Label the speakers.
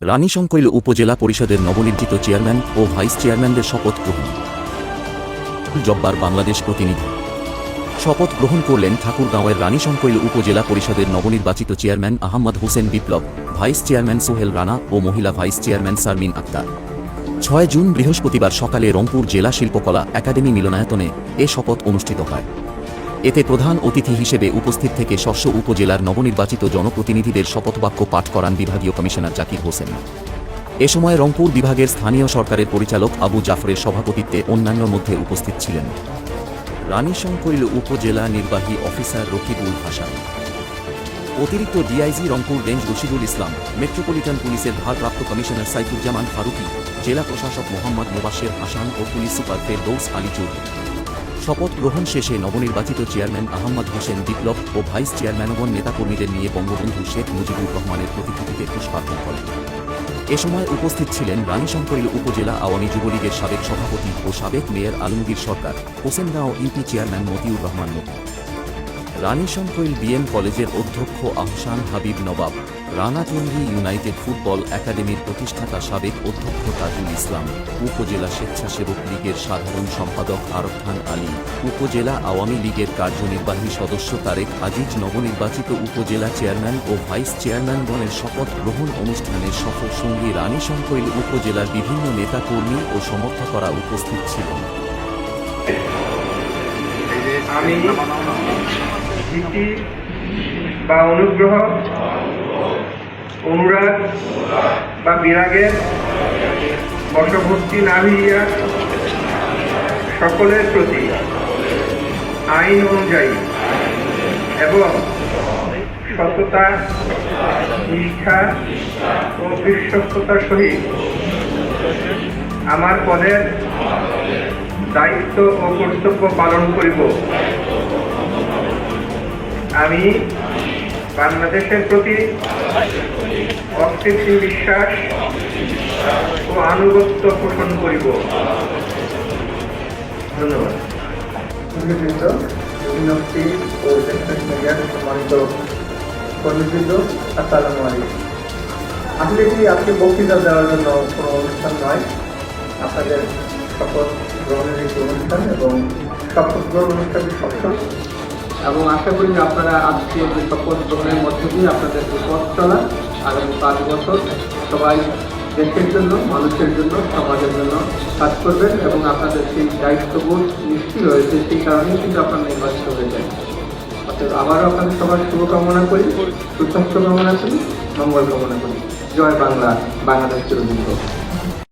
Speaker 1: রানীশংকৈল উপজেলা পরিষদের নবনির্বাচিত চেয়ারম্যান ও ভাইস চেয়ারম্যানদের শপথ গ্রহণ। জব্বার বাংলাদেশ প্রতিনিধি। শপথ গ্রহণ করলেন ঠাকুরগাঁওয়ের রানীশংকৈল উপজেলা পরিষদের নবনির্বাচিত chairman Ahmed Hossain Biplob, vice chairman Sohel Rana ও মহিলা vice chairman Sharmin Akter. 6 June বৃহস্পতিবার সকালে রংপুর জেলা শিল্পকলা একাডেমি মিলনায়তনে এ শপথ অনুষ্ঠিত হয়। এতে প্রধান অতিথি হিসেবে উপস্থিত থেকে শস্য উপজেলার নবনির্বাচিত জনপ্রতিনিধিদের শপথবাক্য পাঠ করান বিভাগীয় কমিশনার জাকির হোসেন। এ সময় রংপুর বিভাগের স্থানীয় সরকারের পরিচালক আবু জাফরের সভাপতিত্বে অন্যান্যর মধ্যে উপস্থিত ছিলেন রানীশংকৈল উপজেলা নির্বাহী অফিসার রকিবুল হাসান, অতিরিক্ত ডিআইজি রংপুর রেঞ্জ রশিদুল ইসলাম, মেট্রোপলিটন পুলিশের ভারপ্রাপ্ত কমিশনার সাইফুজ্জামান ফারুকী, জেলা প্রশাসক মোহাম্মদ মোবাশ্বের হাসান ও পুলিশ সুপার ফেরদৌস আলী চৌধুরী। শপথ গ্রহণ শেষে নবনির্বাচিত চেয়ারম্যান আহমদ হোসেন বিপ্লব ও ভাইস চেয়ারম্যানগণ নেতাকর্মীদের নিয়ে বঙ্গবন্ধু শেখ মুজিবুর রহমানের প্রতিকৃতিতে পুষ্পার্পণ করেন। এ সময় উপস্থিত ছিলেন রানীশংকৈল উপজেলা আওয়ামী যুবলীগের সাবেক সভাপতি ও সাবেক মেয়র আলমগীর সরকার, হোসেনগাঁও ইউপি চেয়ারম্যান মতিউর রহমান মতি, রানীশংকৈল বিএম কলেজের অধ্যক্ষ আহসান হাবিব নবাব, রাঙাটুঙ্গি ইউনাইটেড ফুটবল একাডেমির প্রতিষ্ঠাতা সাবেক অধ্যক্ষ তাজুল ইসলাম, উপজেলা স্বেচ্ছাসেবক লীগের সাধারণ সম্পাদক আরফান আলী, উপজেলা আওয়ামী লীগের কার্যনির্বাহী সদস্য তারেক আজিজ। নবনির্বাচিত উপজেলা চেয়ারম্যান ও ভাইস চেয়ারম্যানগণের শপথ গ্রহণ অনুষ্ঠানের সফর সঙ্গী রানীশংকৈল উপজেলার বিভিন্ন নেতাকর্মী ও সমর্থকরা উপস্থিত ছিলেন।
Speaker 2: আমি ভীতি বা অনুগ্রহ, অনুরাগ বা বিরাগের বশবর্তী না হইয়া সকলের প্রতি আইন অনুযায়ী এবং সততা, নিষ্ঠা ও বিশ্বস্ততার সহিত আমার পদের দায়িত্ব ও কর্তব্য পালন করিব। আমি বাংলাদেশের প্রতি অকৃত্রিম বিশ্বাস ও আনুগত্য পোষণ করিব। ধন্যবাদ।
Speaker 3: সম্মানিত কর্মীবৃন্দ, আসসালামু আলাইকুম। আসলে এটি আজকে বক্তৃতা দেওয়ার জন্য কোনো অনুষ্ঠান নয়, আপনাদের শপথ গ্রহণের একটি অনুষ্ঠান এবং শপথ গ্রহণ অনুষ্ঠানের সফল, এবং আশা করি আপনারা আজকে শপথ গ্রহণের মধ্যে দিয়ে আপনাদের পথ চলা আগামী 5 বছর সবাই দেশের জন্য, মানুষের জন্য, সমাজের জন্য কাজ করবেন এবং আপনাদের সেই দায়িত্ববোধ নিশ্চিত রয়েছে, সেই কারণেই কিন্তু আপনারা নির্বাচিত হয়ে যায়। অর্থাৎ আবারও আপনাদের সবার শুভকামনা করি, সুস্বাস্থ্য কামনা করি, মঙ্গল কামনা করি। জয় বাংলা, বাংলাদেশ চিরদিন।